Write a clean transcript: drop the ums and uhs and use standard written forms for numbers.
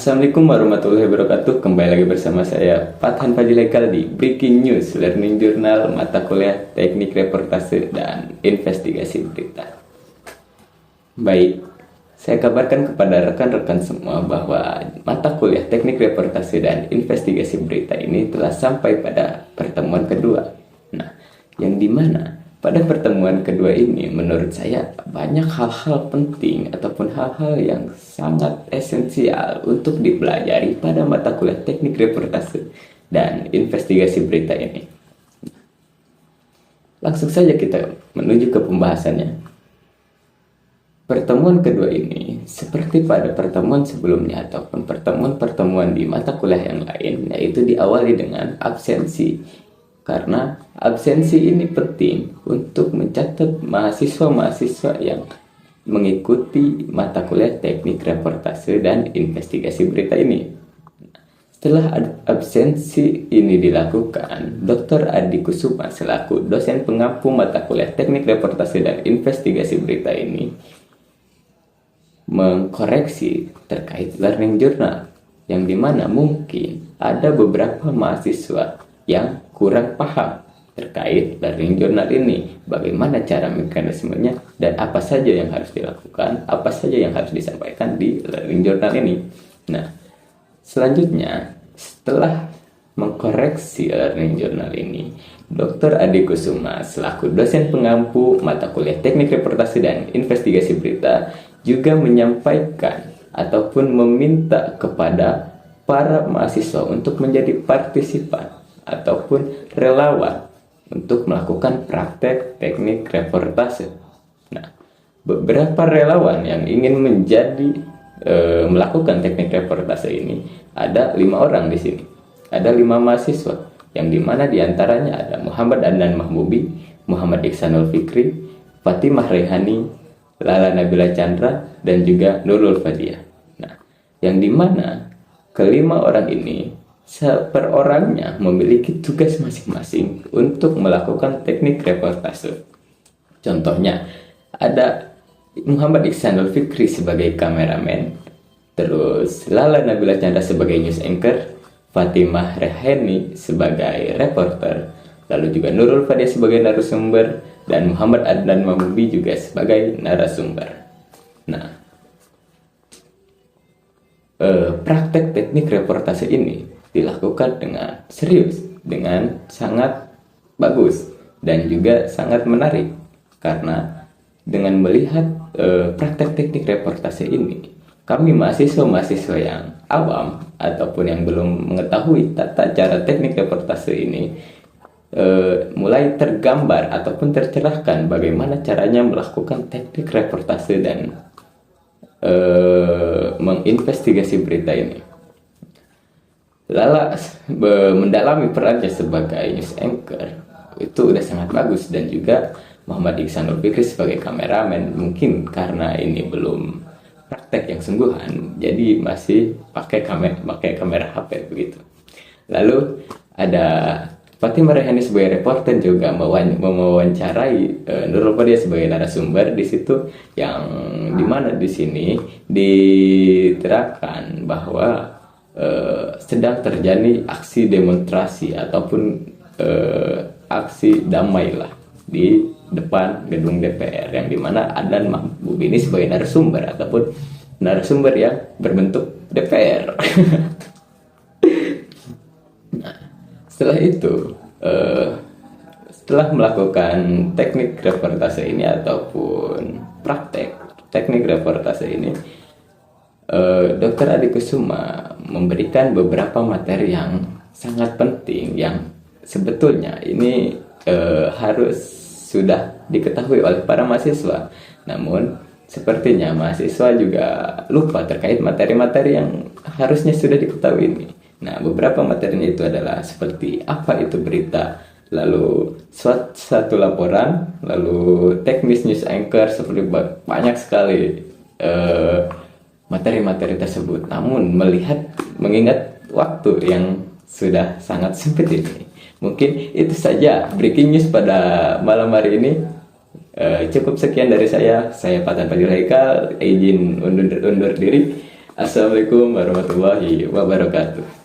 Assalamualaikum warahmatullahi wabarakatuh. Kembali lagi bersama saya Fathan Fadil Haikal di Breaking News Learning Journal mata kuliah Teknik Reportase dan Investigasi Berita. Baik, saya kabarkan kepada rekan-rekan semua bahwa mata kuliah Teknik Reportase dan Investigasi Berita ini telah sampai pada pertemuan kedua. Nah, yang dimana pada pertemuan kedua ini menurut saya banyak hal-hal penting ataupun hal-hal yang sangat esensial untuk dipelajari pada mata kuliah Teknik Reportase dan Investigasi Berita ini. Langsung saja kita menuju ke pembahasannya. Pertemuan kedua ini seperti pada pertemuan sebelumnya ataupun pertemuan-pertemuan di mata kuliah yang lain, yaitu diawali dengan absensi. Karena absensi ini penting untuk mencatat mahasiswa-mahasiswa yang mengikuti mata kuliah Teknik Reportase dan Investigasi Berita ini. Setelah absensi ini dilakukan, Dr. Adi Kusuma selaku dosen pengampu mata kuliah Teknik Reportase dan Investigasi Berita ini mengkoreksi terkait learning journal, yang dimana mungkin ada beberapa mahasiswa yang kurang paham terkait learning journal ini, bagaimana cara mekanismenya dan apa saja yang harus dilakukan, apa saja yang harus disampaikan di learning journal ini. Nah, selanjutnya setelah mengkoreksi learning journal ini, Dr. Adi Kusuma selaku dosen pengampu mata kuliah Teknik Reportase dan Investigasi Berita juga menyampaikan ataupun meminta kepada para mahasiswa untuk menjadi partisipan ataupun relawan untuk melakukan praktek teknik reportase. Nah, beberapa relawan yang ingin melakukan teknik reportase ini ada 5 orang di sini. Ada 5 mahasiswa, yang dimana diantaranya ada Muhammad Adnan Mahbubi, Muhammad Iksanul Fikri, Fatimah Rehani, Lala Nabila Chandra, dan juga Nurul Fadiah. Nah, yang dimana kelima orang ini per orangnya memiliki tugas masing-masing untuk melakukan teknik reportase. Contohnya, ada Muhammad Iksanul Fikri sebagai kameramen, terus Lala Nabila Chandra sebagai news anchor, Fatimah Rehani sebagai reporter, lalu juga Nurul Fadiah sebagai narasumber, dan Muhammad Adnan Mahbubi juga sebagai narasumber. Nah, praktek teknik reportase ini dilakukan dengan serius, dengan sangat bagus, dan juga sangat menarik. Karena dengan melihat praktek teknik reportase ini, kami mahasiswa-mahasiswa yang awam ataupun yang belum mengetahui tata cara teknik reportase ini mulai tergambar ataupun tercerahkan bagaimana caranya melakukan teknik reportase dan menginvestigasi berita ini. Lala mendalami perannya sebagai news anchor itu udah sangat bagus, dan juga Muhammad Iksanul Fikri sebagai kameramen, mungkin karena ini belum praktek yang sungguhan, jadi masih pakai kamera HP begitu. Lalu ada Fatimah Rehani sebagai reporter juga mewawancarai Nurul Fadiah sebagai narasumber di situ, yang dimana di sini diterangkan bahwa sedang terjadi aksi demonstrasi ataupun aksi damai lah di depan gedung DPR, yang dimana Adnan Mahbubi ini sebagai narasumber ataupun narasumber yang berbentuk DPR. Nah, setelah itu setelah melakukan teknik reportase ini ataupun praktek teknik reportase ini, Dr. Adi Kusuma memberikan beberapa materi yang sangat penting yang sebetulnya ini harus sudah diketahui oleh para mahasiswa. Namun sepertinya mahasiswa juga lupa terkait materi-materi yang harusnya sudah diketahui ini. Nah, beberapa materinya itu adalah seperti apa itu berita, lalu suatu laporan, lalu teknis news anchor, seperti banyak sekali materi-materi tersebut. Namun mengingat waktu yang sudah sangat sempit ini, mungkin itu saja breaking news pada malam hari ini. Cukup sekian dari saya Fathan Fadil Haikal, izin undur diri. Assalamualaikum warahmatullahi wabarakatuh.